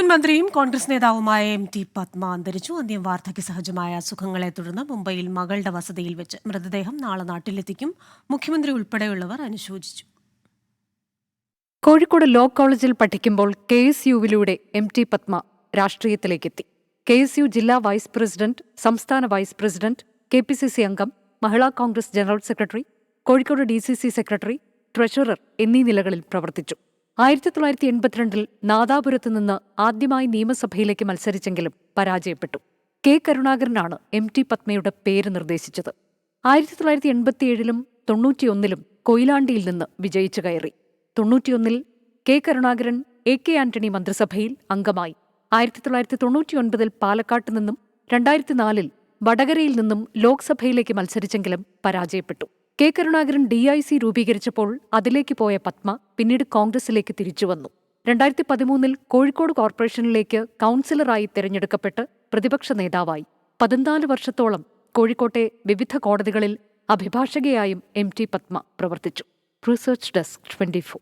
മന്ത്രിയും കോൺഗ്രസ് നേതാവുമായ MT പത്മ അന്തരിച്ചു. അന്ത്യം വാർദ്ധക്യ സഹജമായ അസുഖങ്ങളെ തുടർന്ന് മുംബൈയിൽ മകളുടെ വസതിയിൽ വെച്ച് മൃതദേഹം നാളെ നാട്ടിലെത്തിക്കും. മുഖ്യമന്ത്രി ഉൾപ്പെടെയുള്ളവർ അനുശോചിച്ചു. കോഴിക്കോട് ലോ കോളേജിൽ പഠിക്കുമ്പോൾ KSUവിലൂടെ MT പത്മ രാഷ്ട്രീയത്തിലേക്കെത്തി. KSU ജില്ലാ വൈസ് പ്രസിഡന്റ്, സംസ്ഥാന വൈസ് പ്രസിഡന്റ്, KPCC അംഗം, Mahila Congress general secretary, Kozhikode DCC secretary, treasurer എന്നീ നിലകളിൽ പ്രവർത്തിച്ചു. 1982 നാദാപുരത്ത് നിന്ന് ആദ്യമായി നിയമസഭയിലേക്ക് മത്സരിച്ചെങ്കിലും പരാജയപ്പെട്ടു. K. കരുണാകരനാണ് MT പത്മയുടെ പേര് നിർദ്ദേശിച്ചത്. 1987 91 കൊയിലാണ്ടിയിൽ നിന്ന് വിജയിച്ചു കയറി. 91 K. കരുണാകരൻ AK ആന്റണി മന്ത്രിസഭയിൽ അംഗമായി. 1999 പാലക്കാട്ട് നിന്നും 2004 വടകരയിൽ നിന്നും ലോക്സഭയിലേക്ക് മത്സരിച്ചെങ്കിലും പരാജയപ്പെട്ടു. K. കരുണാകരൻ DIC രൂപീകരിച്ചപ്പോൾ അതിലേക്ക് പോയ പത്മ പിന്നീട് കോൺഗ്രസിലേക്ക് തിരിച്ചുവന്നു. 2013 കോഴിക്കോട് കോർപ്പറേഷനിലേക്ക് കൗൺസിലറായി തെരഞ്ഞെടുക്കപ്പെട്ട് പ്രതിപക്ഷ നേതാവായി. 14 വർഷത്തോളം കോഴിക്കോട്ടെ വിവിധ കോടതികളിൽ അഭിഭാഷകയായും MT പത്മ പ്രവർത്തിച്ചു. Research desk 24.